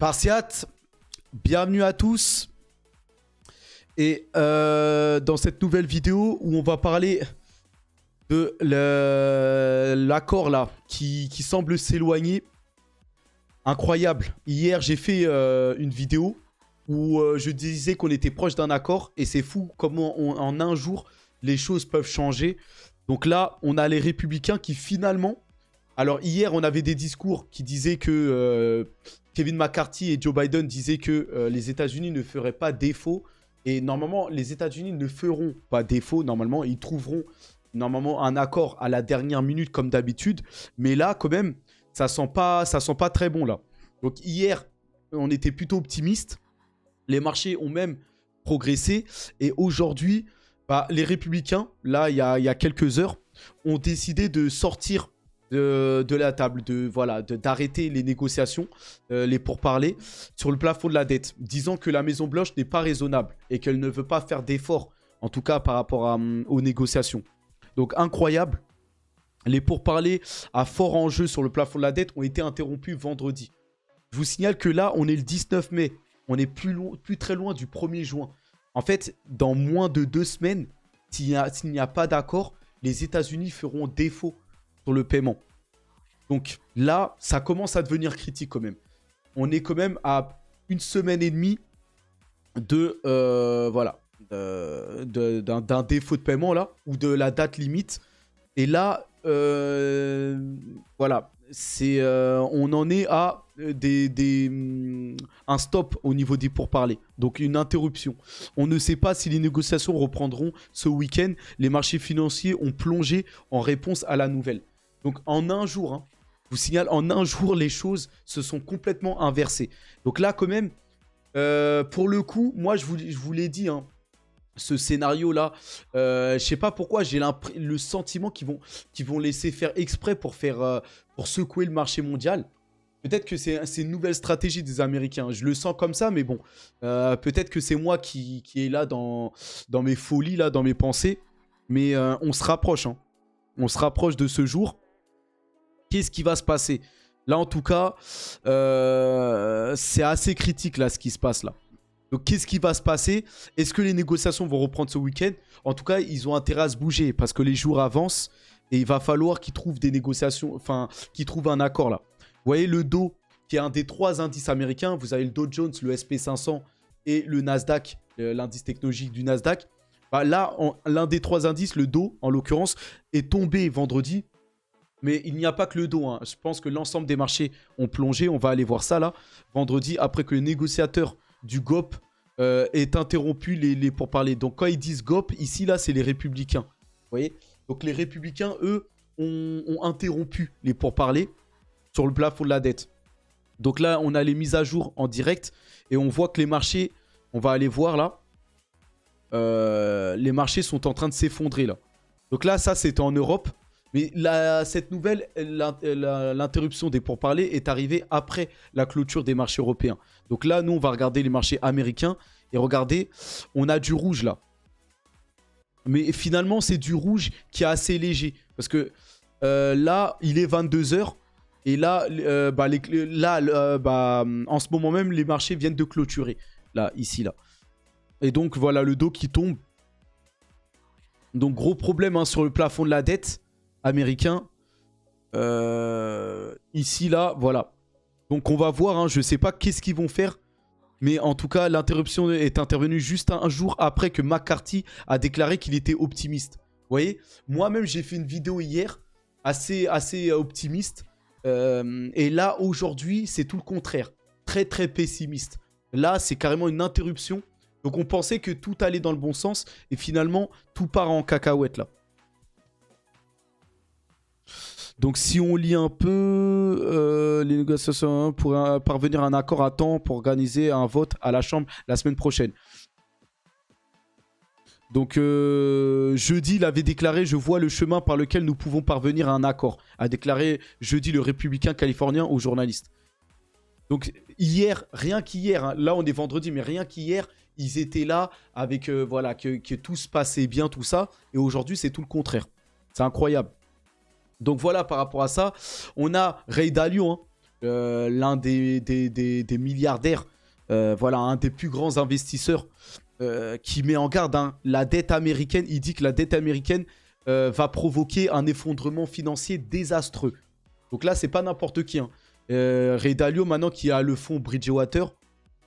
Spartiate, bienvenue à tous. Et dans cette nouvelle vidéo où on va parler de l'accord là qui semble s'éloigner. Incroyable. Hier, j'ai fait une vidéo où je disais qu'on était proche d'un accord et c'est fou comment en un jour les choses peuvent changer. Donc là, on a les républicains qui finalement... Alors hier, on avait des discours qui disaient que Kevin McCarthy et Joe Biden disaient que les États-Unis ne feraient pas défaut. Et normalement, les États-Unis ne feront pas défaut. Normalement, ils trouveront normalement un accord à la dernière minute comme d'habitude. Mais là, quand même, ça sent pas très bon là. Donc hier, on était plutôt optimiste. Les marchés ont même progressé. Et aujourd'hui, les républicains, là, il y a quelques heures, ont décidé de sortir de la table, d'arrêter les négociations, les pourparlers sur le plafond de la dette, disant que la Maison-Blanche n'est pas raisonnable et qu'elle ne veut pas faire d'efforts, en tout cas par rapport aux négociations. Donc incroyable, les pourparlers à fort enjeu sur le plafond de la dette ont été interrompus vendredi. Je vous signale que là, on est le 19 mai, on est plus très loin du 1er juin. En fait, dans moins de 2 semaines, s'il n'y a pas d'accord, les États-Unis feront défaut sur le paiement. Donc là, ça commence à devenir critique quand même. On est quand même à 1 semaine et demie d'un défaut de paiement là, ou de la date limite. Et là, on en est à un stop au niveau des pourparlers. Donc une interruption. On ne sait pas si les négociations reprendront ce week-end. Les marchés financiers ont plongé en réponse à la nouvelle. Donc en un jour, je vous signale, en un jour, les choses se sont complètement inversées. Donc là, quand même, pour le coup, moi, je vous l'ai dit, ce scénario-là, je sais pas pourquoi, j'ai le sentiment qu'ils vont laisser faire exprès pour secouer le marché mondial. Peut-être que c'est une nouvelle stratégie des Américains. Je le sens comme ça, mais bon, peut-être que c'est moi qui est là dans mes folies, là, dans mes pensées. Mais on se rapproche, On se rapproche de ce jour. Qu'est-ce qui va se passer? Là, en tout cas, c'est assez critique, là, ce qui se passe, là. Donc, qu'est-ce qui va se passer? Est-ce que les négociations vont reprendre ce week-end? En tout cas, ils ont intérêt à se bouger parce que les jours avancent et il va falloir qu'ils trouvent des négociations, enfin, qu'ils trouvent un accord, là. Vous voyez le Dow, qui est un des 3 indices américains. Vous avez le Dow Jones, le SP500 et le Nasdaq, l'indice technologique du Nasdaq. Là, l'un des 3 indices, le Dow, en l'occurrence, est tombé vendredi. Mais il n'y a pas que le Dow. Je pense que l'ensemble des marchés ont plongé. On va aller voir ça là. Vendredi, après que le négociateur du GOP ait interrompu les pourparlers. Donc quand ils disent GOP, ici là, c'est les républicains. Vous voyez? Donc les républicains, eux, ont interrompu les pourparlers sur le plafond de la dette. Donc là, on a les mises à jour en direct. Et on voit que les marchés, on va aller voir là. Les marchés sont en train de s'effondrer là. Donc là, ça, c'était en Europe. Mais cette nouvelle, l'interruption des pourparlers est arrivée après la clôture des marchés européens. Donc là, nous, on va regarder les marchés américains. Et regardez, on a du rouge là. Mais finalement, c'est du rouge qui est assez léger. Parce que là, il est 22 h. Et là, en ce moment même, les marchés viennent de clôturer. Là, ici, là. Et donc, voilà le Dow qui tombe. Donc, gros problème sur le plafond de la dette américain. Ici, là, voilà. Donc, on va voir. Je ne sais pas qu'est-ce qu'ils vont faire. Mais en tout cas, l'interruption est intervenue juste un jour après que McCarthy a déclaré qu'il était optimiste. Vous voyez? Moi-même, j'ai fait une vidéo hier assez optimiste. Et là, aujourd'hui, c'est tout le contraire. Très, très pessimiste. Là, c'est carrément une interruption. Donc, on pensait que tout allait dans le bon sens. Et finalement, tout part en cacahuète, là. Donc, si on lit un peu les négociations pour parvenir à un accord à temps pour organiser un vote à la Chambre la semaine prochaine. Donc, jeudi, il avait déclaré « Je vois le chemin par lequel nous pouvons parvenir à un accord », a déclaré jeudi le républicain californien aux journalistes. Donc, hier, rien qu'hier, là on est vendredi, mais rien qu'hier, ils étaient là avec, que tout se passait bien, tout ça. Et aujourd'hui, c'est tout le contraire. C'est incroyable. Donc voilà, par rapport à ça, on a Ray Dalio, l'un des milliardaires, voilà, un des plus grands investisseurs, qui met en garde hein, la dette américaine. Il dit que la dette américaine va provoquer un effondrement financier désastreux. Donc là, c'est pas n'importe qui. Hein. Ray Dalio, maintenant, qui a le fonds Bridgewater,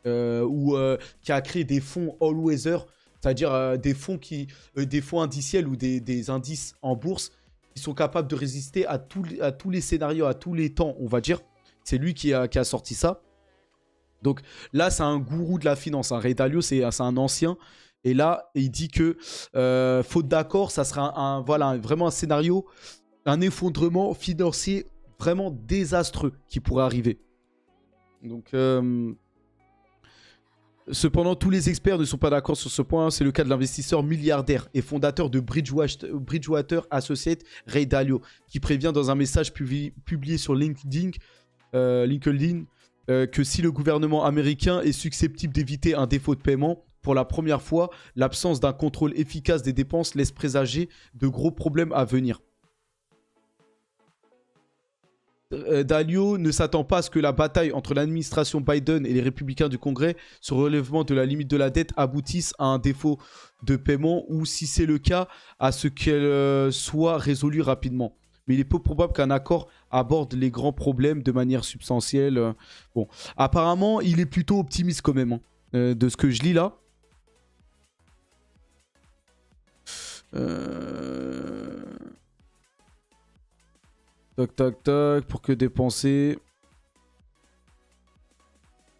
qui a créé des fonds all-weather, c'est-à-dire des fonds indiciels ou des indices en bourse qui sont capables de résister à tous les scénarios, à tous les temps, on va dire. C'est lui qui a sorti ça. Donc là, c'est un gourou de la finance. Hein. Ray Dalio, c'est un ancien. Et là, il dit que, faute d'accord, ça sera voilà, vraiment un scénario, un effondrement financier vraiment désastreux qui pourrait arriver. Donc, cependant, tous les experts ne sont pas d'accord sur ce point. C'est le cas de l'investisseur milliardaire et fondateur de Bridgewater Associates, Ray Dalio, qui prévient dans un message publié sur LinkedIn, que si le gouvernement américain est susceptible d'éviter un défaut de paiement, pour la première fois, l'absence d'un contrôle efficace des dépenses laisse présager de gros problèmes à venir. Dalio ne s'attend pas à ce que la bataille entre l'administration Biden et les républicains du Congrès sur le relèvement de la limite de la dette aboutisse à un défaut de paiement ou, si c'est le cas, à ce qu'elle soit résolue rapidement. Mais il est peu probable qu'un accord aborde les grands problèmes de manière substantielle. Bon, apparemment, il est plutôt optimiste quand même, hein, de ce que je lis là. Tac, tac, tac, pour que dépenser.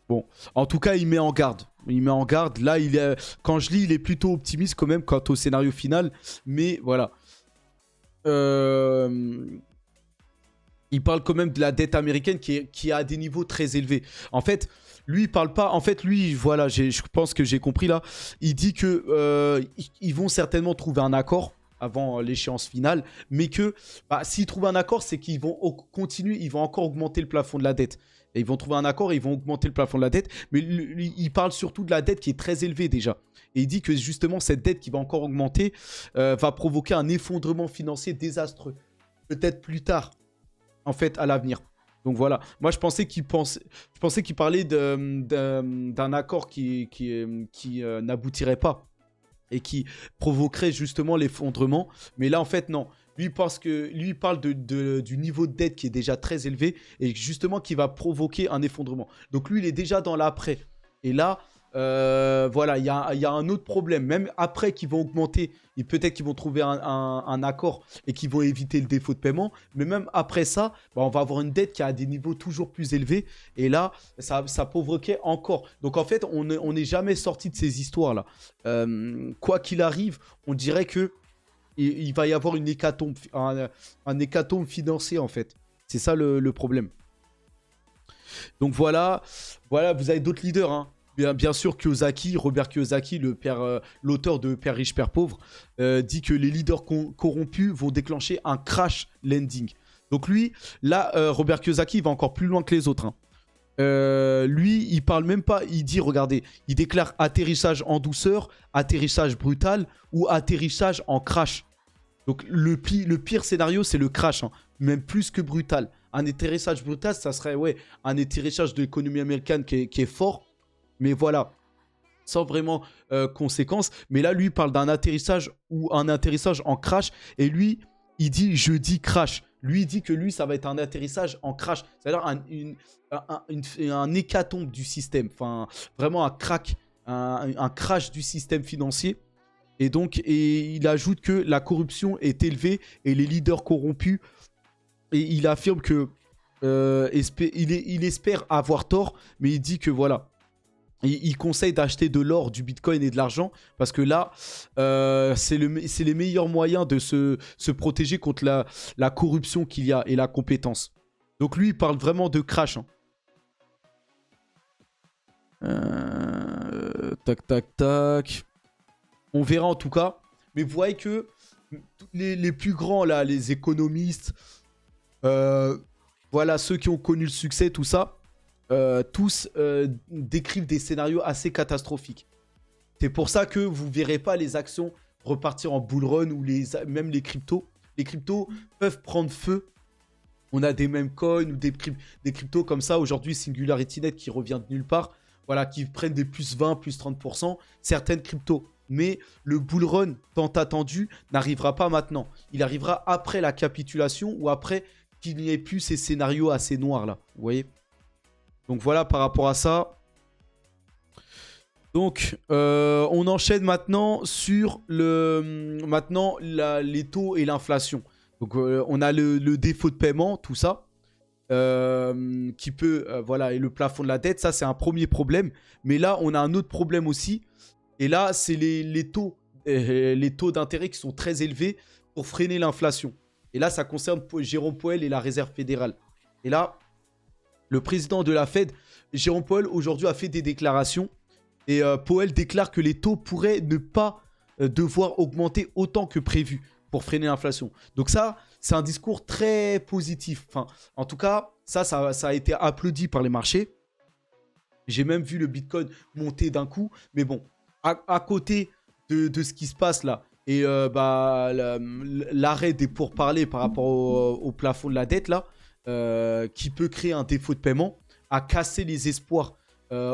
Bon, en tout cas, il met en garde. Il met en garde. Là, quand je lis, il est plutôt optimiste quand même quant au scénario final. Mais voilà. Il parle quand même de la dette américaine qui a des niveaux très élevés. En fait, lui, il parle pas. En fait, lui, voilà, je pense que j'ai compris là. Il dit que ils vont certainement trouver un accord avant l'échéance finale, mais que s'ils trouvent un accord, c'est qu'ils vont continuer, ils vont encore augmenter le plafond de la dette. Et ils vont trouver un accord et ils vont augmenter le plafond de la dette. Mais lui, il parle surtout de la dette qui est très élevée déjà. Et il dit que justement, cette dette qui va encore augmenter va provoquer un effondrement financier désastreux. Peut-être plus tard, en fait, à l'avenir. Donc voilà. Moi, je pensais qu'il parlait d'un accord qui n'aboutirait pas et qui provoquerait justement l'effondrement. Mais là, en fait, non. Lui, il parle du niveau de dette qui est déjà très élevé et justement qui va provoquer un effondrement. Donc lui, il est déjà dans l'après. Et là, voilà, il y a un autre problème. Même après qu'ils vont augmenter, peut-être qu'ils vont trouver un accord et qu'ils vont éviter le défaut de paiement. Mais même après ça, on va avoir une dette qui a des niveaux toujours plus élevés. Et là, ça provoquait encore. Donc en fait, on n'est jamais sorti de ces histoires-là. Quoi qu'il arrive, on dirait que il va y avoir une hécatombe, un hécatombe financier en fait. C'est ça le problème. Donc voilà, vous avez d'autres leaders, hein. Bien sûr, Robert Kiyosaki, l'auteur de Père riche, Père pauvre, dit que les leaders corrompus vont déclencher un crash landing. Donc lui, là, Robert Kiyosaki, il va encore plus loin que les autres. Hein. Lui, il parle même pas, il dit, regardez, il déclare atterrissage en douceur, atterrissage brutal ou atterrissage en crash. Donc le pire scénario, c'est le crash, hein, même plus que brutal. Un atterrissage brutal, ça serait un atterrissage de l'économie américaine qui est fort. Mais voilà, sans vraiment conséquence. Mais là, lui, il parle d'un atterrissage ou un atterrissage en crash. Et lui, il dit, je dis crash. Lui, il dit que lui, ça va être un atterrissage en crash. C'est-à-dire un hécatombe du système. Enfin, vraiment un crash du système financier. Et donc, il ajoute que la corruption est élevée et les leaders corrompus. Et il affirme que il espère avoir tort, mais il dit que voilà. Il conseille d'acheter de l'or, du bitcoin et de l'argent parce que là, c'est les meilleurs moyens de se protéger contre la corruption qu'il y a et la compétence. Donc lui, il parle vraiment de crash. Hein. Tac, tac, tac. On verra en tout cas. Mais vous voyez que les plus grands, là, les économistes, voilà, ceux qui ont connu le succès, tout ça, tous décrivent des scénarios assez catastrophiques. C'est pour ça que vous ne verrez pas les actions repartir en bull run ou même les cryptos. Les cryptos peuvent prendre feu On a des mêmes coins ou des cryptos comme ça. Aujourd'hui, SingularityNet qui revient de nulle part. Voilà, qui prennent des plus 20, plus 30%. Certaines cryptos. Mais le bull run tant attendu n'arrivera pas maintenant. Il arrivera après la capitulation ou après qu'il n'y ait plus ces scénarios assez noirs là. Vous voyez? Donc voilà par rapport à ça. Donc on enchaîne maintenant sur les taux et l'inflation. Donc on a le défaut de paiement, tout ça. Qui peut, voilà, et le plafond de la dette, ça c'est un premier problème. Mais là, on a un autre problème aussi. Et là, c'est les taux d'intérêt qui sont très élevés pour freiner l'inflation. Et là, ça concerne Jérôme Powell et la Réserve fédérale. Et là, le président de la Fed, Jérôme Powell, aujourd'hui a fait des déclarations. Et Powell déclare que les taux pourraient ne pas devoir augmenter autant que prévu pour freiner l'inflation. Donc ça, c'est un discours très positif. Enfin, en tout cas, ça a été applaudi par les marchés. J'ai même vu le Bitcoin monter d'un coup. Mais bon, à côté de ce qui se passe là, et l'arrêt des pourparlers par rapport au plafond de la dette là, qui peut créer un défaut de paiement, a cassé les espoirs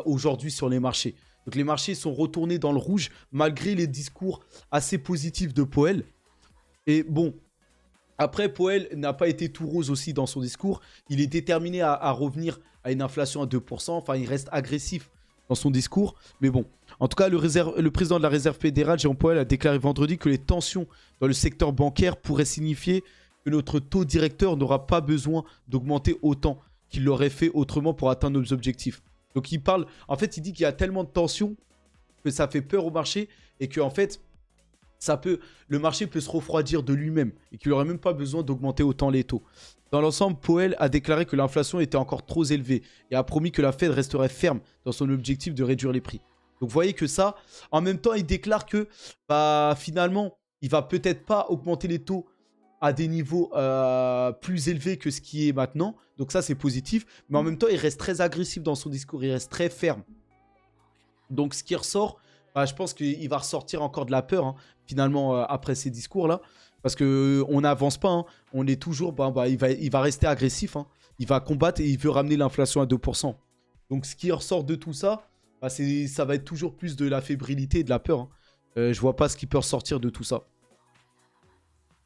aujourd'hui sur les marchés. Donc les marchés sont retournés dans le rouge malgré les discours assez positifs de Powell. Et bon, après Powell n'a pas été tout rose aussi dans son discours. Il est déterminé à revenir à une inflation à 2%. Enfin, il reste agressif dans son discours. Mais bon, en tout cas, le président de la Réserve fédérale, Jérôme Powell, a déclaré vendredi que les tensions dans le secteur bancaire pourraient signifier que notre taux directeur n'aura pas besoin d'augmenter autant qu'il l'aurait fait autrement pour atteindre nos objectifs. Donc il parle, en fait, il dit qu'il y a tellement de tensions que ça fait peur au marché et que en fait, le marché peut se refroidir de lui-même et qu'il n'aurait même pas besoin d'augmenter autant les taux. Dans l'ensemble, Powell a déclaré que l'inflation était encore trop élevée et a promis que la Fed resterait ferme dans son objectif de réduire les prix. Donc vous voyez que ça, en même temps, il déclare que finalement, il va peut-être pas augmenter les taux à des niveaux plus élevés que ce qui est maintenant. Donc ça, c'est positif. Mais en même temps, il reste très agressif dans son discours. Il reste très ferme. Donc ce qui ressort, je pense qu'il va ressortir encore de la peur, hein, finalement, après ces discours-là. Parce qu'on n'avance pas. Hein. On est toujours... il va rester agressif. Hein. Il va combattre et il veut ramener l'inflation à 2%. Donc ce qui ressort de tout ça, ça va être toujours plus de la fébrilité et de la peur. Hein. Je vois pas ce qui peut ressortir de tout ça.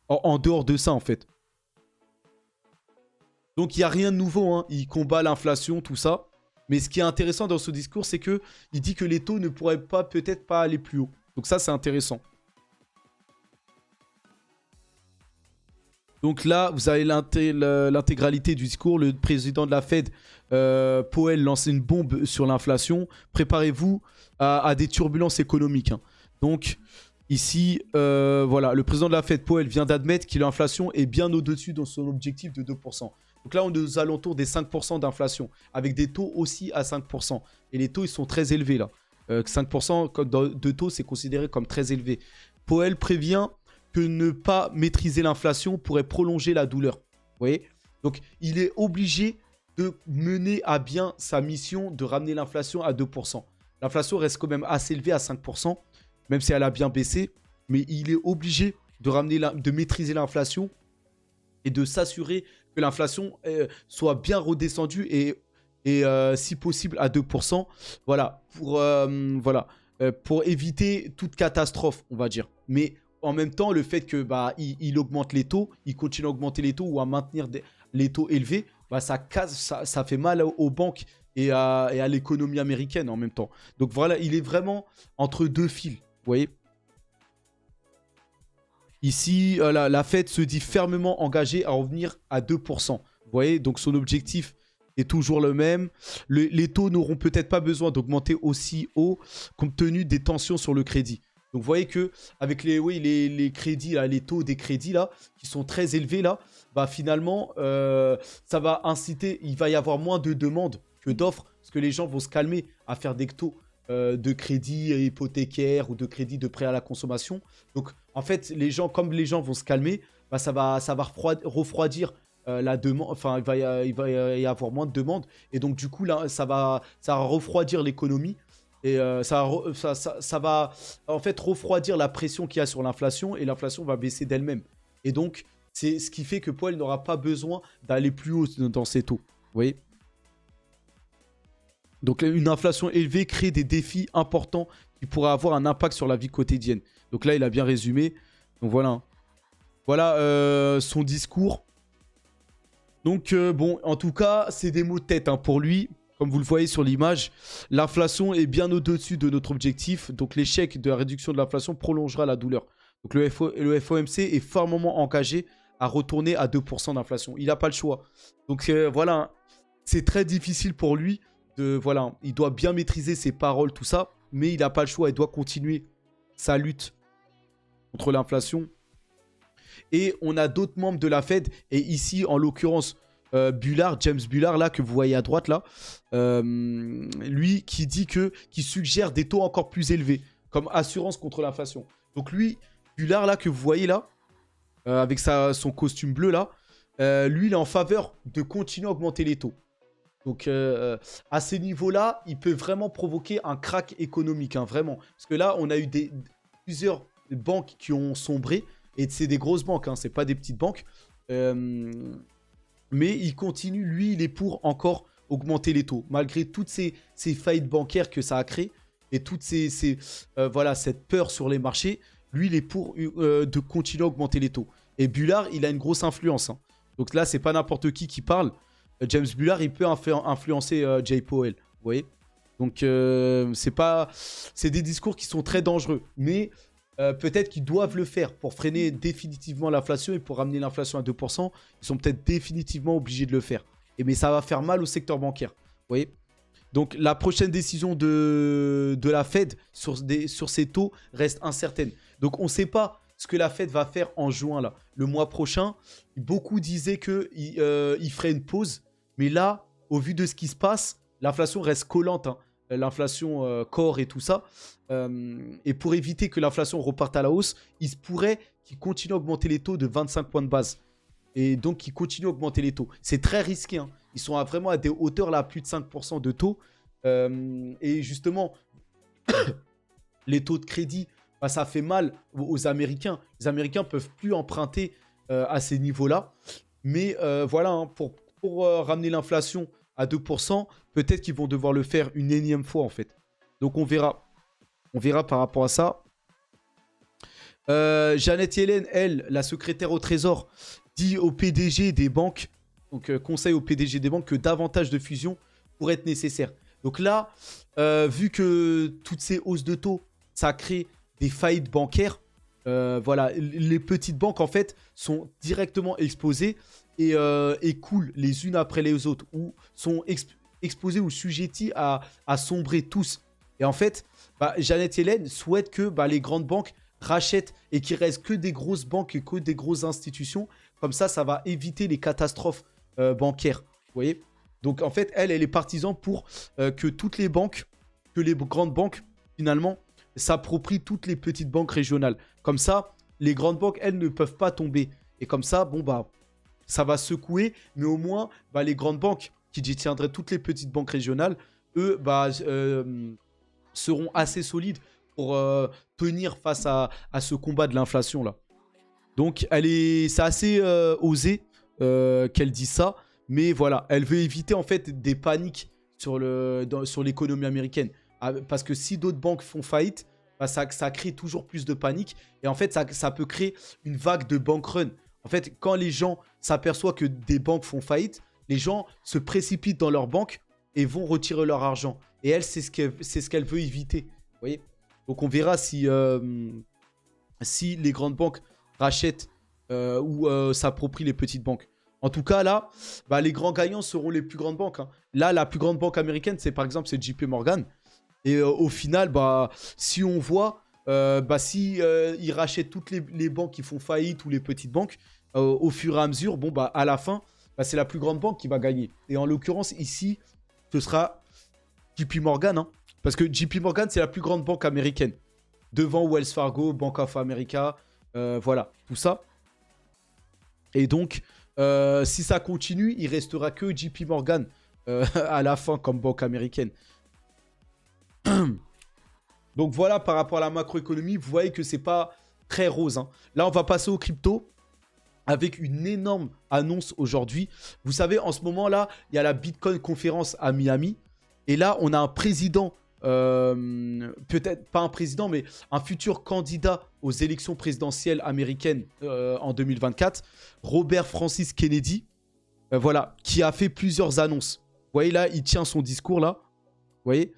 En dehors de ça, en fait. Donc, il n'y a rien de nouveau. Hein. Il combat l'inflation, tout ça. Mais ce qui est intéressant dans ce discours, c'est qu'il dit que les taux ne pourraient peut-être pas aller plus haut. Donc ça, c'est intéressant. Donc là, vous avez l'intégralité du discours. Le président de la Fed, Powell, lance une bombe sur l'inflation. Préparez-vous à des turbulences économiques. Hein. Donc... Ici, voilà, le président de la Fed, Powell, vient d'admettre que l'inflation est bien au-dessus de son objectif de 2%. Donc là, on est aux alentours des 5% d'inflation, avec des taux aussi à 5%. Et les taux, ils sont très élevés là. 5% de taux, c'est considéré comme très élevé. Powell prévient que ne pas maîtriser l'inflation pourrait prolonger la douleur. Vous voyez? Donc, il est obligé de mener à bien sa mission de ramener l'inflation à 2%. L'inflation reste quand même assez élevée à 5%. Même si elle a bien baissé, mais il est obligé de maîtriser l'inflation et de s'assurer que l'inflation soit bien redescendue et si possible à 2%. Voilà, pour éviter toute catastrophe, on va dire. Mais en même temps, le fait que il augmente les taux, il continue à augmenter les taux ou à maintenir les taux élevés, ça fait mal aux banques et à l'économie américaine en même temps. Donc voilà, il est vraiment entre deux fils. Vous voyez? Ici, la Fed se dit fermement engagée à revenir à 2%. Vous voyez? Donc son objectif est toujours le même. Les taux n'auront peut-être pas besoin d'augmenter aussi haut compte tenu des tensions sur le crédit. Donc vous voyez que avec les crédits, là, les taux des crédits là, qui sont très élevés là, finalement, ça va inciter, il va y avoir moins de demandes que d'offres, parce que les gens vont se calmer à faire des taux de crédit hypothécaire ou de crédit de prêt à la consommation. Donc en fait, comme les gens vont se calmer, ça va refroidir la demande. Enfin, il va y avoir moins de demandes. Et donc du coup, là, ça va refroidir l'économie. Et ça va en fait refroidir la pression qu'il y a sur l'inflation. Et l'inflation va baisser d'elle-même. Et donc, C'est ce qui fait que Powell n'aura pas besoin d'aller plus haut dans ses taux. Vous voyez? Donc une inflation élevée crée des défis importants qui pourraient avoir un impact sur la vie quotidienne. Donc là, il a bien résumé. Donc voilà. Voilà son discours. Donc bon, en tout cas, c'est des mots de tête hein, pour lui. Comme vous le voyez sur l'image, l'inflation est bien au-dessus de notre objectif. Donc l'échec de la réduction de l'inflation prolongera la douleur. Donc le FOMC est fermement engagé à retourner à 2% d'inflation. Il n'a pas le choix. Donc voilà, c'est très difficile pour lui. Voilà, il doit bien maîtriser ses paroles, tout ça. Mais il n'a pas le choix. Il doit continuer sa lutte contre l'inflation. Et on a d'autres membres de la Fed. Et ici, en l'occurrence, Bullard, James Bullard, là, que vous voyez à droite, là, lui qui dit qui suggère des taux encore plus élevés, comme assurance contre l'inflation. Donc lui, Bullard, là, que vous voyez là, avec son costume bleu, là, lui, il est en faveur de continuer à augmenter les taux. Donc, à ces niveaux-là, il peut vraiment provoquer un crack économique, hein, vraiment. Parce que là, on a eu plusieurs banques qui ont sombré. Et c'est des grosses banques, hein, c'est pas des petites banques. Mais il continue, lui, il est pour encore augmenter les taux. Malgré toutes ces faillites bancaires que ça a créées. Et toute voilà, cette peur sur les marchés. Lui, il est pour de continuer à augmenter les taux. Et Bullard, il a une grosse influence. Hein. Donc là, c'est pas n'importe qui parle. James Bullard, il peut influencer Jay Powell. Vous voyez? Donc, c'est des discours qui sont très dangereux. Mais peut-être qu'ils doivent le faire pour freiner définitivement l'inflation et pour ramener l'inflation à 2%. Ils sont peut-être définitivement obligés de le faire. Mais ça va faire mal au secteur bancaire. Vous voyez? Donc, la prochaine décision de la Fed sur ces taux reste incertaine. Donc, on ne sait pas ce que la Fed va faire en juin, là. Le mois prochain, beaucoup disaient qu'il ferait une pause. Mais là, au vu de ce qui se passe, l'inflation reste collante. Hein. L'inflation core et tout ça. Et pour éviter que l'inflation reparte à la hausse, il se pourrait qu'il continue à augmenter les taux de 25 points de base. Et donc, qu'il continue à augmenter les taux. C'est très risqué. Hein. Ils sont vraiment à des hauteurs là, à plus de 5% de taux. Et justement, les taux de crédit, bah, ça fait mal aux Américains. Les Américains ne peuvent plus emprunter à ces niveaux-là. Mais voilà, hein, pour ramener l'inflation à 2%, peut-être qu'ils vont devoir le faire une énième fois, en fait. Donc, on verra. On verra par rapport à ça. Janet Yellen, elle, la secrétaire au Trésor, dit au PDG des banques, donc conseille au PDG des banques que davantage de fusions pourraient être nécessaires. Donc là, vu que toutes ces hausses de taux, ça crée des faillites bancaires, voilà, les petites banques, en fait, sont directement exposées et coulent les unes après les autres, ou sont exposées ou sujetties à sombrer tous. Et en fait, Janet Yellen souhaite que les grandes banques rachètent et qu'il reste que des grosses banques et que des grosses institutions. Comme ça va éviter les catastrophes bancaires. Vous voyez? Donc, en fait, elle est partisan pour que toutes les banques, que les grandes banques, finalement, s'approprient toutes les petites banques régionales. Comme ça, les grandes banques, elles, ne peuvent pas tomber. Et comme ça, bon, ça va secouer. Mais au moins, les grandes banques qui détiendraient toutes les petites banques régionales, eux, seront assez solides pour tenir face à ce combat de l'inflation là. Donc c'est assez osé qu'elle dise ça, mais voilà, elle veut éviter en fait des paniques sur l'économie américaine, parce que si d'autres banques font faillite, ça crée toujours plus de panique et en fait ça peut créer une vague de bank run. En fait, quand les gens s'aperçoivent que des banques font faillite, les gens se précipitent dans leurs banques et vont retirer leur argent. Et elle, c'est ce qu'elle veut éviter. Vous voyez? Donc, on verra si les grandes banques rachètent ou s'approprient les petites banques. En tout cas, là, les grands gagnants seront les plus grandes banques. Hein. Là, la plus grande banque américaine, par exemple, c'est JP Morgan. Et au final, si on voit, si ils rachètent toutes les banques qui font faillite ou les petites banques, au fur et à mesure, à la fin, c'est la plus grande banque qui va gagner. Et en l'occurrence, ici, ce sera JP Morgan, hein, parce que JP Morgan, c'est la plus grande banque américaine. Devant Wells Fargo, Bank of America, voilà, tout ça. Et donc, si ça continue, il restera que JP Morgan à la fin comme banque américaine. Donc voilà, par rapport à la macroéconomie, vous voyez que c'est pas très rose. Hein. Là, on va passer aux cryptos. avec une énorme annonce aujourd'hui. Vous savez, en ce moment-là, il y a la Bitcoin conférence à Miami. Et là, on a un président, peut-être pas un président, mais un futur candidat aux élections présidentielles américaines en 2024, Robert Francis Kennedy, voilà, qui a fait plusieurs annonces. Vous voyez là, il tient son discours là. Vous voyez,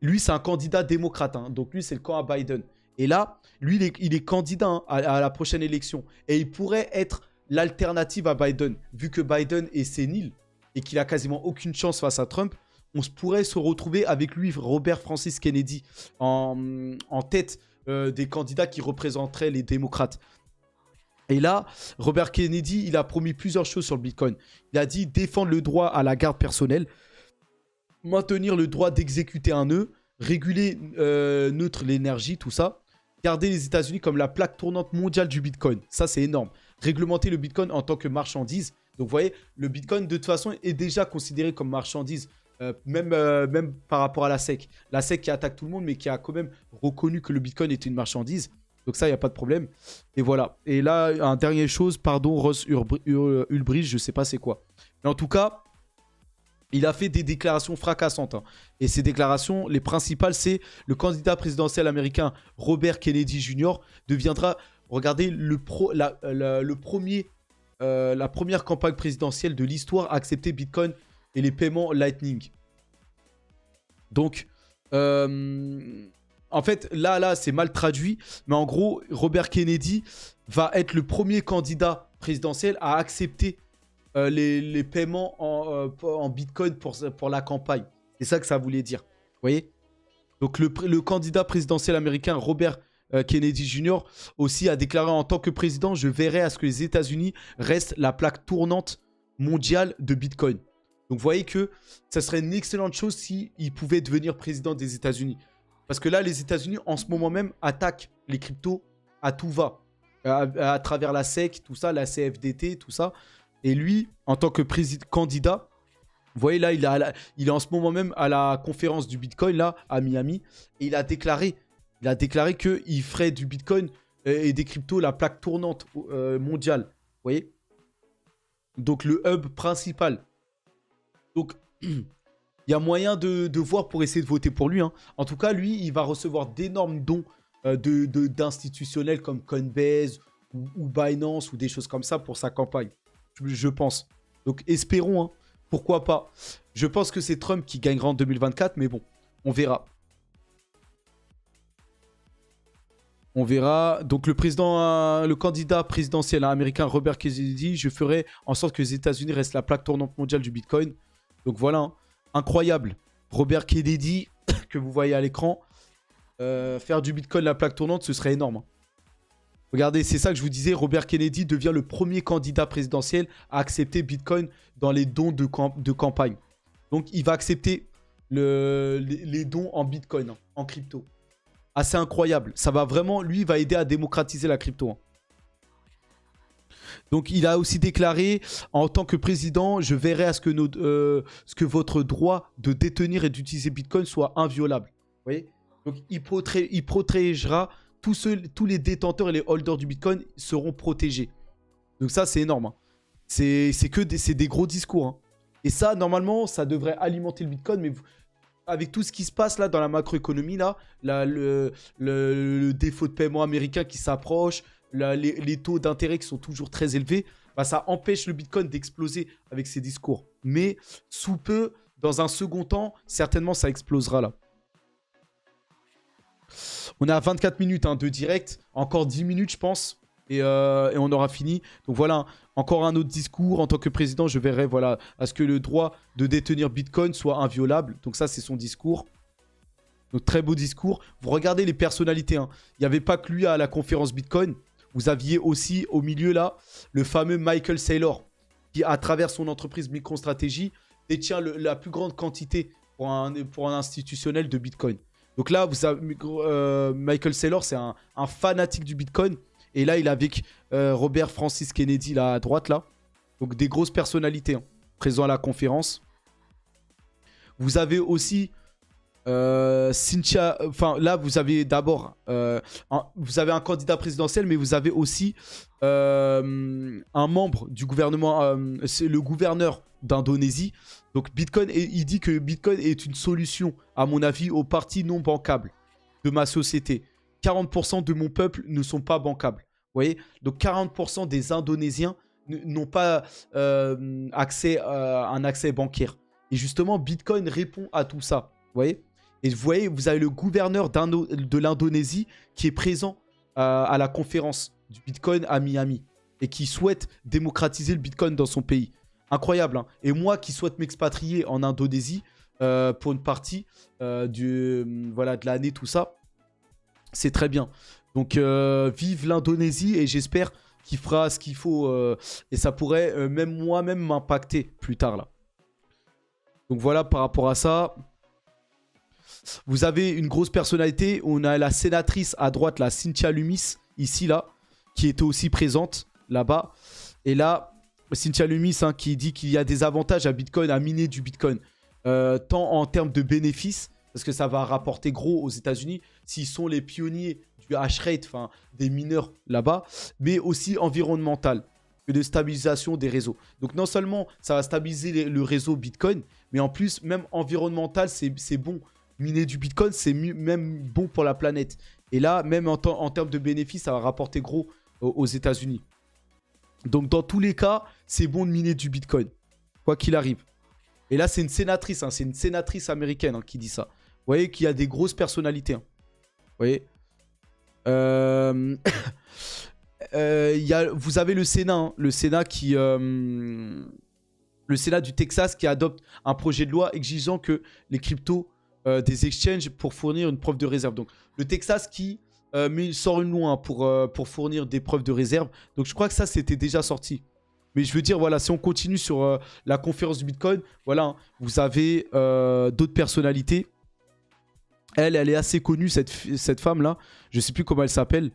lui, c'est un candidat démocrate. Hein. Donc lui, c'est le camp à Biden. Et là, lui, il est candidat hein, à la prochaine élection. Et il pourrait être l'alternative à Biden. Vu que Biden est sénile et qu'il a quasiment aucune chance face à Trump, on pourrait se retrouver avec lui, Robert Francis Kennedy, en tête des candidats qui représenteraient les démocrates. Et là, Robert Kennedy, il a promis plusieurs choses sur le Bitcoin. Il a dit défendre le droit à la garde personnelle, maintenir le droit d'exécuter un nœud, réguler neutre l'énergie, tout ça. Garder les États-Unis comme la plaque tournante mondiale du Bitcoin. Ça, c'est énorme. Réglementer le Bitcoin en tant que marchandise. Donc, vous voyez, le Bitcoin, de toute façon, est déjà considéré comme marchandise. Même par rapport à la SEC. La SEC qui attaque tout le monde, mais qui a quand même reconnu que le Bitcoin était une marchandise. Donc ça, il n'y a pas de problème. Et voilà. Et là, un dernière chose, pardon, Ross Ulbricht, je ne sais pas c'est quoi. Mais en tout cas, il a fait des déclarations fracassantes. Hein. Et ces déclarations, les principales, c'est le candidat présidentiel américain Robert Kennedy Jr. deviendra, regardez, la première campagne présidentielle de l'histoire à accepter Bitcoin et les paiements Lightning. Donc, en fait, là, c'est mal traduit. Mais en gros, Robert Kennedy va être le premier candidat présidentiel à accepter les paiements en Bitcoin pour la campagne. C'est ça que ça voulait dire. Vous voyez? Donc, le candidat présidentiel américain, Robert Kennedy Jr., aussi a déclaré en tant que président, je veillerai à ce que les États-Unis restent la plaque tournante mondiale de Bitcoin. Donc, vous voyez que ça serait une excellente chose s'il pouvait devenir président des États-Unis. Parce que là, les États-Unis, en ce moment même, attaquent les cryptos à tout va. À travers la SEC, tout ça, la CFDT, tout ça. Et lui, en tant que candidat, vous voyez là, il est en ce moment même à la conférence du Bitcoin, là, à Miami. Et il a déclaré qu'il ferait du Bitcoin et des cryptos la plaque tournante mondiale. Vous voyez? Donc, le hub principal. Donc, il y a moyen de voir pour essayer de voter pour lui. Hein. En tout cas, lui, il va recevoir d'énormes dons d'institutionnels comme Coinbase ou Binance ou des choses comme ça pour sa campagne. Je pense. Donc, espérons. Hein. Pourquoi pas? Je pense que c'est Trump qui gagnera en 2024, mais bon, on verra. On verra. Donc, le candidat présidentiel américain Robert Kennedy, je ferai en sorte que les États-Unis restent la plaque tournante mondiale du Bitcoin. Donc voilà, hein. Incroyable. Robert Kennedy, que vous voyez à l'écran, faire du Bitcoin la plaque tournante, ce serait énorme. Hein. Regardez, c'est ça que je vous disais, Robert Kennedy devient le premier candidat présidentiel à accepter Bitcoin dans les dons de campagne. Donc il va accepter les dons en Bitcoin, hein, en crypto. Assez incroyable. Ça va vraiment, lui, il va aider à démocratiser la crypto. Hein. Donc, il a aussi déclaré, en tant que président, je veillerai à ce que votre droit de détenir et d'utiliser Bitcoin soit inviolable. Vous voyez? Donc, il protégera tous les détenteurs et les holders du Bitcoin seront protégés. Donc, ça, c'est énorme. Hein. C'est des gros discours. Hein. Et ça, normalement, ça devrait alimenter le Bitcoin. Mais avec tout ce qui se passe là dans la macroéconomie, là, le défaut de paiement américain qui s'approche, les taux d'intérêt qui sont toujours très élevés, bah, ça empêche le Bitcoin d'exploser avec ces discours. Mais sous peu, dans un second temps, certainement ça explosera là. On est à 24 minutes hein, de direct, encore 10 minutes je pense, et on aura fini. Donc voilà, encore un autre discours. En tant que président, je verrai voilà, à ce que le droit de détenir Bitcoin soit inviolable. Donc ça, c'est son discours. Donc très beau discours. Vous regardez les personnalités. Hein. Il n'y avait pas que lui à la conférence Bitcoin. Vous aviez aussi au milieu là le fameux Michael Saylor qui, à travers son entreprise MicroStrategy, détient la plus grande quantité pour un institutionnel de Bitcoin. Donc là, vous avez, Michael Saylor, c'est un fanatique du Bitcoin. Et là, il est avec Robert Francis Kennedy là à droite là. Donc des grosses personnalités hein, présents à la conférence. Vous avez aussi Cynthia, enfin là vous avez d'abord, vous avez un candidat présidentiel, mais vous avez aussi un membre du gouvernement, c'est le gouverneur d'Indonésie. Donc Bitcoin, il dit que Bitcoin est une solution, à mon avis, aux parties non bancables de ma société. 40% de mon peuple ne sont pas bancables. Vous voyez? Donc 40% des Indonésiens n'ont pas accès à un accès bancaire. Et justement, Bitcoin répond à tout ça. Vous voyez? Et vous voyez, vous avez le gouverneur de l'Indonésie qui est présent à la conférence du Bitcoin à Miami et qui souhaite démocratiser le Bitcoin dans son pays. Incroyable, hein. Et moi qui souhaite m'expatrier en Indonésie pour une partie voilà, de l'année, tout ça, c'est très bien. Donc, vive l'Indonésie et j'espère qu'il fera ce qu'il faut. Et ça pourrait même moi-même m'impacter plus tard, là. Donc voilà, par rapport à ça... Vous avez une grosse personnalité. On a la sénatrice à droite, la Cynthia Lummis, ici, là, qui était aussi présente là-bas. Et là, Cynthia Lummis, hein, qui dit qu'il y a des avantages à Bitcoin, à miner du Bitcoin. Tant en termes de bénéfices, parce que ça va rapporter gros aux États-Unis, s'ils sont les pionniers du hash rate, enfin des mineurs là-bas, mais aussi environnemental, et de stabilisation des réseaux. Donc non seulement ça va stabiliser le réseau Bitcoin, mais en plus, même environnemental, c'est bon. Miner du Bitcoin, c'est même bon pour la planète. Et là, même en termes de bénéfices, ça va rapporter gros aux États-Unis. Donc, dans tous les cas, c'est bon de miner du Bitcoin, quoi qu'il arrive. Et là, c'est une sénatrice, hein, c'est une sénatrice américaine, hein, qui dit ça. Vous voyez qu'il y a des grosses personnalités. Hein. Vous voyez vous avez le Sénat, hein, le Sénat qui... le Sénat du Texas qui adopte un projet de loi exigeant que les cryptos des exchanges pour fournir une preuve de réserve. Donc le Texas qui sort une loi, hein, pour fournir des preuves de réserve. Donc je crois que ça c'était déjà sorti. Mais je veux dire, voilà, si on continue sur la conférence du Bitcoin, voilà, hein, vous avez d'autres personnalités. Elle est assez connue, cette femme-là. Je ne sais plus comment elle s'appelle.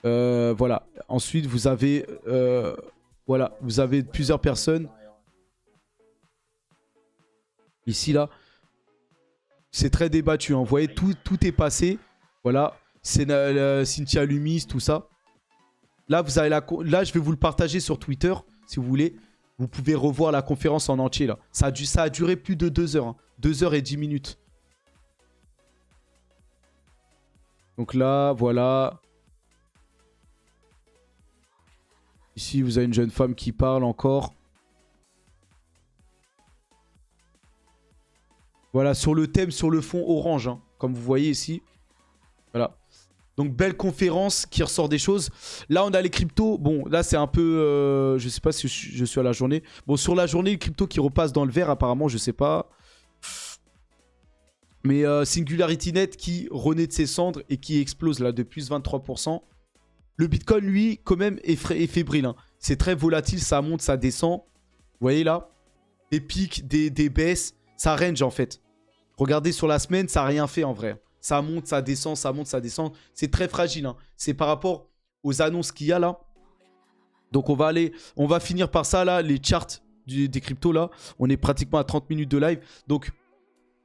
Voilà. Ensuite, vous avez, voilà, vous avez plusieurs personnes. Ici, là. C'est très débattu, hein. Vous voyez, tout est passé. Voilà, c'est Cynthia Lummis, tout ça. Là, vous avez là, je vais vous le partager sur Twitter, si vous voulez. Vous pouvez revoir la conférence en entier, là. Ça a duré plus de 2 heures. Hein. 2 heures et 10 minutes. Donc là, voilà. Ici, vous avez une jeune femme qui parle encore. Voilà, sur le thème, sur le fond orange, hein, comme vous voyez ici. Voilà. Donc, belle conférence qui ressort des choses. Là, on a les cryptos. Bon, là, c'est un peu... je sais pas si je suis à la journée. Bon, sur la journée, les cryptos qui repassent dans le vert, apparemment, je sais pas. Mais Singularity Net qui renaît de ses cendres et qui explose, là, de plus 23%. Le Bitcoin, lui, quand même, est fébrile. Hein. C'est très volatile, ça monte, ça descend. Vous voyez, là, des pics, des baisses. Ça range, en fait. Regardez sur la semaine, ça n'a rien fait en vrai. Ça monte, ça descend, ça monte, ça descend. C'est très fragile. Hein. C'est par rapport aux annonces qu'il y a là. Donc on va finir par ça là, les charts des cryptos là. On est pratiquement à 30 minutes de live. Donc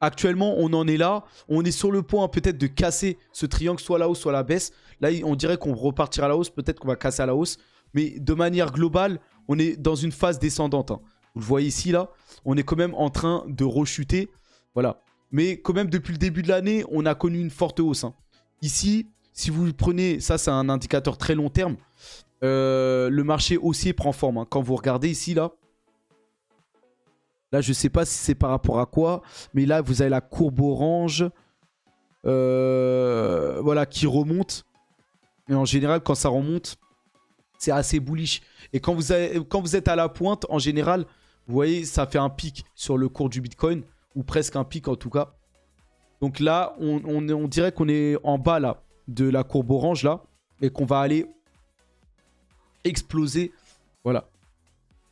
actuellement, on en est là. On est sur le point peut-être de casser ce triangle, soit à la hausse, soit à la baisse. Là, on dirait qu'on repartira à la hausse. Peut-être qu'on va casser à la hausse. Mais de manière globale, on est dans une phase descendante. Hein. Vous le voyez ici là. On est quand même en train de rechuter. Voilà. Mais quand même, depuis le début de l'année, on a connu une forte hausse. Hein. Ici, si vous prenez... Ça, c'est un indicateur très long terme. Le marché haussier prend forme. Hein. Quand vous regardez ici, là... Là, je ne sais pas si c'est par rapport à quoi. Mais là, vous avez la courbe orange. Voilà, qui remonte. Et en général, quand ça remonte, c'est assez bullish. Et quand vous êtes à la pointe, en général, vous voyez, ça fait un pic sur le cours du Bitcoin. Ou presque un pic en tout cas. Donc là, on dirait qu'on est en bas là de la courbe orange là. Et qu'on va aller exploser. Voilà.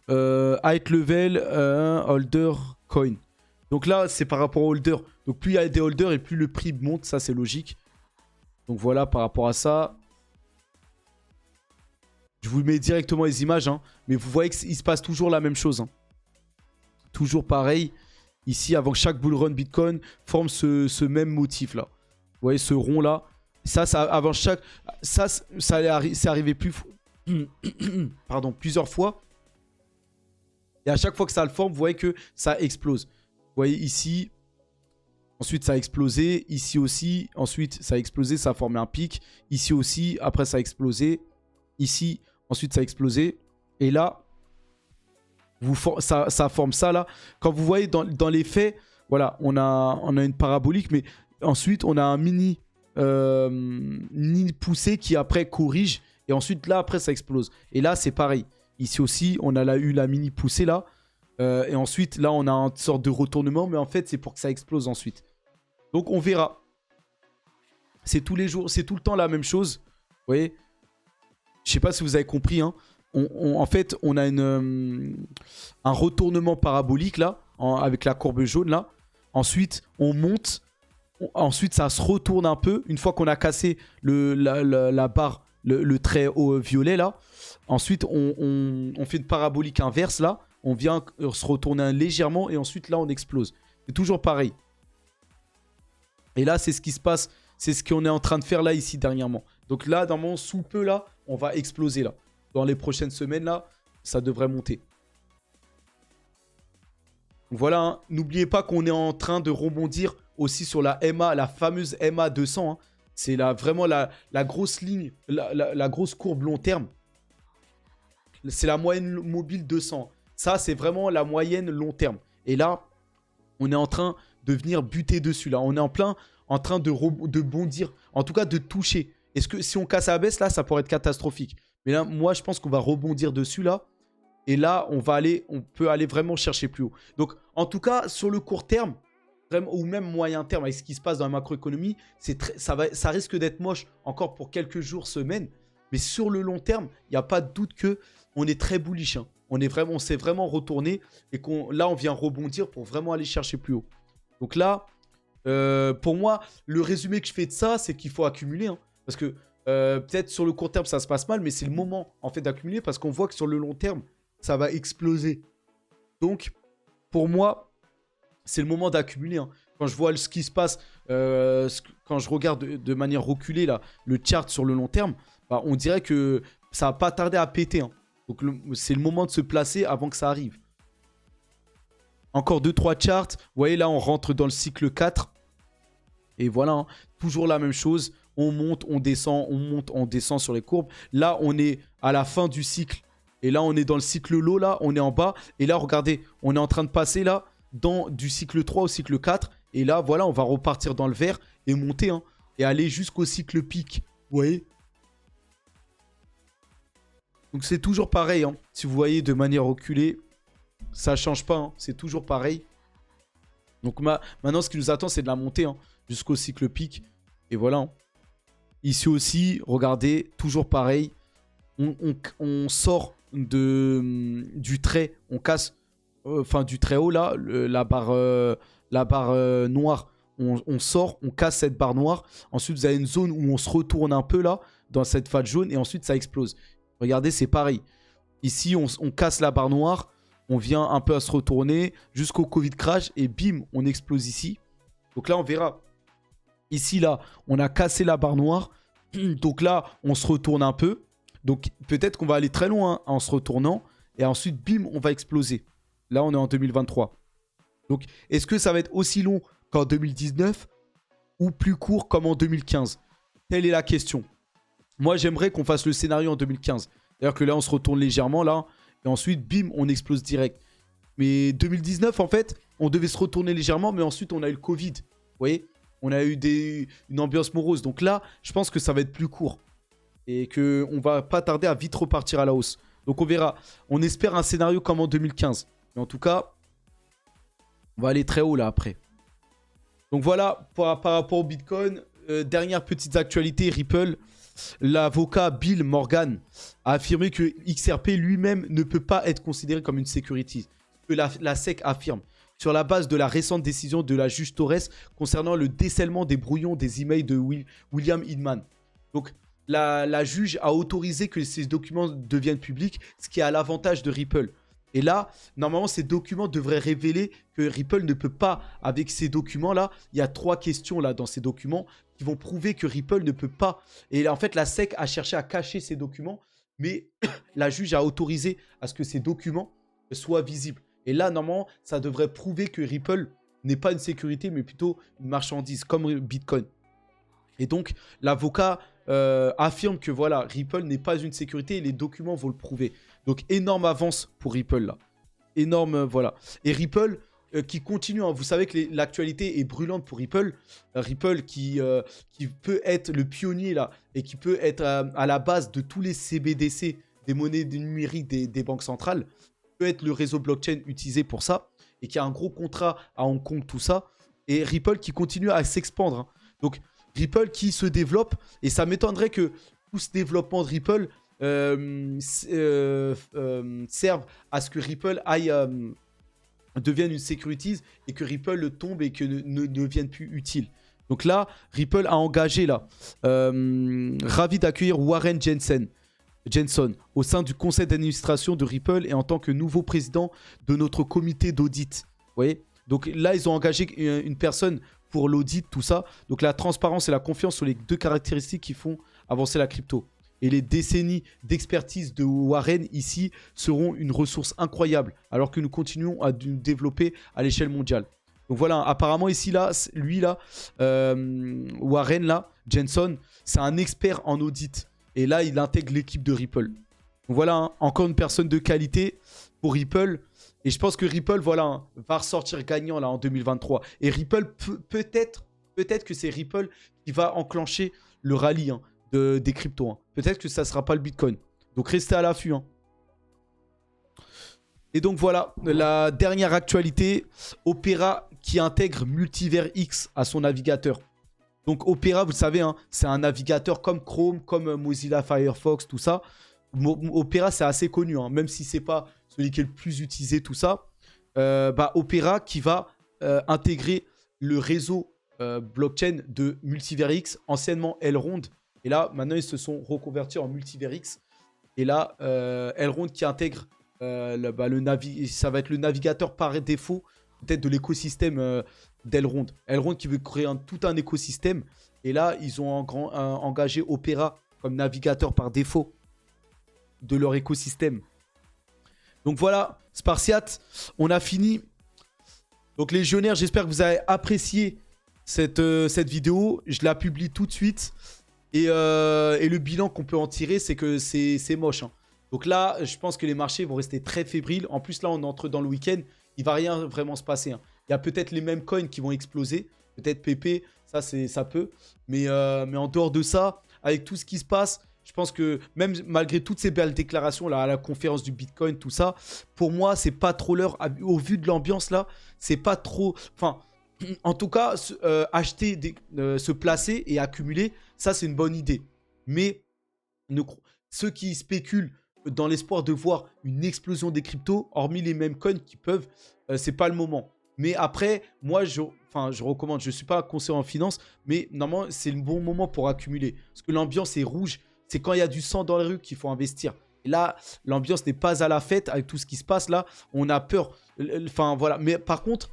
Height level, holder coin. Donc là, c'est par rapport au holder. Donc plus il y a des holders et plus le prix monte. Ça, c'est logique. Donc voilà, par rapport à ça. Je vous mets directement les images. Hein, mais vous voyez qu'il se passe toujours la même chose. Hein. Toujours pareil. ici, avant chaque bull run Bitcoin, forme ce même motif là. Vous voyez ce rond là. Ça avant chaque... Ça c'est arrivé pardon, plusieurs fois. Et à chaque fois que ça le forme, vous voyez que ça explose. Vous voyez ici, ensuite ça a explosé, ici aussi, ensuite ça a explosé, ça a formé un pic. Ici aussi, après ça a explosé. Ici, ensuite ça a explosé. Et là, ça forme ça là. Quand vous voyez dans les faits, voilà, on a une parabolique, mais ensuite on a un mini poussé qui après corrige. Et ensuite là, après ça explose. Et là, c'est pareil. Ici aussi, on a eu la mini poussée là. Et ensuite, là, on a une sorte de retournement. Mais en fait, c'est pour que ça explose ensuite. Donc, on verra. C'est tous les jours, c'est tout le temps la même chose. Vous voyez? Je sais pas si vous avez compris. Hein. En fait, on a un retournement parabolique là. Avec la courbe jaune là. Ensuite, on monte. Ensuite, ça se retourne un peu. Une fois qu'on a cassé la barre, le trait au violet là. Ensuite, on fait une parabolique inverse là. On vient se retourner légèrement et ensuite là, on explose. C'est toujours pareil. Et là, c'est ce qui se passe. C'est ce qu'on est en train de faire là, ici, dernièrement. Donc là, normalement, sous peu là, on va exploser là. Dans les prochaines semaines là, ça devrait monter. Donc voilà, hein. N'oubliez pas qu'on est en train de rebondir aussi sur la MA, la fameuse MA 200. Hein. C'est vraiment la grosse ligne, la grosse courbe long terme. C'est la moyenne mobile 200. Ça, c'est vraiment la moyenne long terme. Et là, on est en train de venir buter dessus. Là, on est en train de bondir. En tout cas, de toucher. Est-ce que si on casse à la baisse, là, ça pourrait être catastrophique. Mais là, moi, je pense qu'on va rebondir dessus, là. Et là, on peut aller vraiment chercher plus haut. Donc, en tout cas, sur le court terme, ou même moyen terme, avec ce qui se passe dans la macroéconomie, ça risque d'être moche encore pour quelques jours, semaines. Mais sur le long terme, il n'y a pas de doute qu'on est très bullish. Hein. On s'est vraiment retourné et là, on vient rebondir pour vraiment aller chercher plus haut. Donc là, pour moi, le résumé que je fais de ça, c'est qu'il faut accumuler. Hein. Parce que peut-être sur le court terme, ça se passe mal, mais c'est le moment en fait d'accumuler parce qu'on voit que sur le long terme, ça va exploser. Donc, pour moi, c'est le moment d'accumuler. Hein. Quand je vois ce qui se passe, quand je regarde de manière reculée là, le chart sur le long terme, bah, on dirait que ça va pas tarder à péter. Hein. Donc, c'est le moment de se placer avant que ça arrive. Encore 2-3 charts. Vous voyez, là, on rentre dans le cycle 4. Et voilà, hein, toujours la même chose. On monte, on descend, on monte, on descend sur les courbes. Là, on est à la fin du cycle. Et là, on est dans le cycle low, là, on est en bas. Et là, regardez, on est en train de passer, là, du cycle 3 au cycle 4. Et là, voilà, on va repartir dans le vert et monter, hein, et aller jusqu'au cycle pic. Vous voyez? Donc, c'est toujours pareil, hein. Si vous voyez de manière reculée, ça ne change pas, hein. C'est toujours pareil. Donc, maintenant, ce qui nous attend, c'est de la montée, hein, jusqu'au cycle pic. Et voilà, hein. Ici aussi, regardez, toujours pareil. On sort du trait, on casse, du très haut là, la barre noire. On sort, on casse cette barre noire. Ensuite, vous avez une zone où on se retourne un peu là, dans cette phase jaune, et ensuite ça explose. Regardez, c'est pareil. Ici, on casse la barre noire, on vient un peu à se retourner jusqu'au Covid crash, et bim, on explose ici. Donc là, on verra. Ici, là, on a cassé la barre noire. Donc là, on se retourne un peu. Donc peut-être qu'on va aller très loin, hein, en se retournant. Et ensuite, bim, on va exploser. Là, on est en 2023. Donc, est-ce que ça va être aussi long qu'en 2019 ou plus court comme en 2015? Telle est la question. Moi, j'aimerais qu'on fasse le scénario en 2015. D'ailleurs que là, on se retourne légèrement, là. Et ensuite, bim, on explose direct. Mais 2019, en fait, on devait se retourner légèrement, mais ensuite, on a eu le Covid. Vous voyez? On a eu une ambiance morose. Donc là, je pense que ça va être plus court. Et qu'on va pas tarder à vite repartir à la hausse. Donc on verra. On espère un scénario comme en 2015. Mais en tout cas, on va aller très haut là après. Donc voilà, par rapport au Bitcoin. Dernière petite actualité, Ripple. L'avocat Bill Morgan a affirmé que XRP lui-même ne peut pas être considéré comme une security. Que la SEC affirme. Sur la base de la récente décision de la juge Torres concernant le décèlement des brouillons des emails de William Hinman. Donc, la juge a autorisé que ces documents deviennent publics, ce qui est à l'avantage de Ripple. Et là, normalement, ces documents devraient révéler que Ripple ne peut pas, avec ces documents-là, il y a 3 questions là dans ces documents qui vont prouver que Ripple ne peut pas. Et en fait, la SEC a cherché à cacher ces documents, mais la juge a autorisé à ce que ces documents soient visibles. Et là, normalement, ça devrait prouver que Ripple n'est pas une sécurité, mais plutôt une marchandise, comme Bitcoin. Et donc, l'avocat affirme que voilà, Ripple n'est pas une sécurité et les documents vont le prouver. Donc, énorme avance pour Ripple là. Énorme, voilà. Et Ripple qui continue, hein. Vous savez que l'actualité est brûlante pour Ripple. Ripple qui peut être le pionnier là et qui peut être à la base de tous les CBDC, des monnaies numériques des banques centrales, peut être le réseau blockchain utilisé pour ça et qui a un gros contrat à Hong Kong, tout ça. Et Ripple qui continue à s'expandre, hein. Donc, Ripple qui se développe, et ça m'étonnerait que tout ce développement de Ripple serve à ce que Ripple devienne une securities et que Ripple tombe et que ne devienne plus utile. Donc là, Ripple a engagé là, ravi d'accueillir Warren Jenson au sein du conseil d'administration de Ripple et en tant que nouveau président de notre comité d'audit. Vous voyez ? Donc là, ils ont engagé une personne pour l'audit, tout ça. Donc la transparence et la confiance sont les 2 caractéristiques qui font avancer la crypto. Et les décennies d'expertise de Warren ici seront une ressource incroyable, alors que nous continuons à nous développer à l'échelle mondiale. Donc voilà, apparemment ici, là, lui là, Warren là, Jenson, c'est un expert en audit. Et là, il intègre l'équipe de Ripple. Donc voilà, hein, encore une personne de qualité pour Ripple. Et je pense que Ripple, voilà, hein, va ressortir gagnant là en 2023. Et Ripple, peut-être que c'est Ripple qui va enclencher le rallye, hein, des cryptos, hein. Peut-être que ça ne sera pas le Bitcoin. Donc restez à l'affût, hein. Et donc voilà, la dernière actualité, Opera qui intègre Multivers X à son navigateur. Donc Opera, vous le savez, hein, c'est un navigateur comme Chrome, comme Mozilla Firefox, tout ça. Opera, c'est assez connu, hein, même si c'est pas celui qui est le plus utilisé, tout ça. Opera qui va intégrer le réseau blockchain de Multivers X, anciennement Elrond. Et là, maintenant, ils se sont reconvertis en Multivers X. Et là, Elrond qui intègre ça va être le navigateur par défaut, peut-être de l'écosystème d'Elrond. Elrond qui veut créer tout un écosystème. Et là, ils ont engagé Opera comme navigateur par défaut de leur écosystème. Donc voilà, Spartiate, on a fini. Donc les légionnaires, j'espère que vous avez apprécié cette vidéo. Je la publie tout de suite. Et le bilan qu'on peut en tirer, c'est que c'est moche, hein. Donc là, je pense que les marchés vont rester très fébriles. En plus, là, on entre dans le week-end. Il ne va rien vraiment se passer, hein. Il y a peut-être les mêmes coins qui vont exploser. Peut-être PP, ça peut. Mais en dehors de ça, avec tout ce qui se passe, je pense que même malgré toutes ces belles déclarations là, à la conférence du Bitcoin, tout ça, pour moi, c'est pas trop l'heure. Au vu de l'ambiance là, c'est pas trop... Enfin, en tout cas, acheter, se placer et accumuler, ça, c'est une bonne idée. Mais ceux qui spéculent dans l'espoir de voir une explosion des cryptos, hormis les mêmes coins qui peuvent, c'est pas le moment. Mais après, moi, je recommande, je ne suis pas conseiller en finance, mais normalement, c'est le bon moment pour accumuler. Parce que l'ambiance est rouge. C'est quand il y a du sang dans les rues qu'il faut investir. Et là, l'ambiance n'est pas à la fête avec tout ce qui se passe là. On a peur. Enfin, voilà. Mais par contre,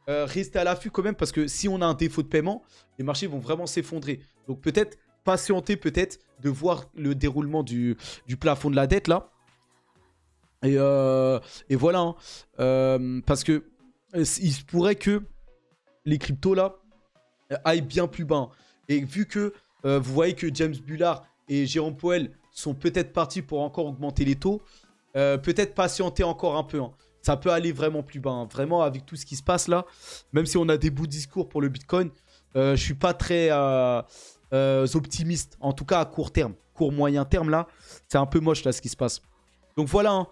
restez à l'affût quand même parce que si on a un défaut de paiement, les marchés vont vraiment s'effondrer. Donc peut-être patienter de voir le déroulement du plafond de la dette là. Et voilà. Hein. Parce que il se pourrait que les cryptos là aillent bien plus bas. Hein. Et vu que vous voyez que James Bullard et Jérôme Powell sont peut-être partis pour encore augmenter les taux, peut-être patienter encore un peu. Hein. Ça peut aller vraiment plus bas. Hein. Vraiment, avec tout ce qui se passe là, même si on a des bouts de discours pour le Bitcoin, je suis pas très optimiste. En tout cas, à court terme. Court moyen terme, là, c'est un peu moche là ce qui se passe. Donc voilà. Hein.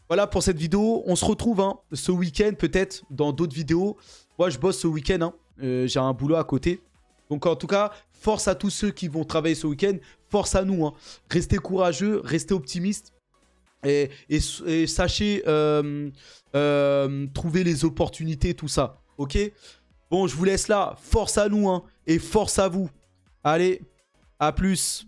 Voilà pour cette vidéo. On se retrouve hein, ce week-end peut-être dans d'autres vidéos. Moi, je bosse ce week-end. Hein. J'ai un boulot à côté. Donc en tout cas, force à tous ceux qui vont travailler ce week-end. Force à nous. Hein. Restez courageux, restez optimistes. Et sachez trouver les opportunités, tout ça. Ok? Bon, je vous laisse là. Force à nous hein, et force à vous. Allez, à plus.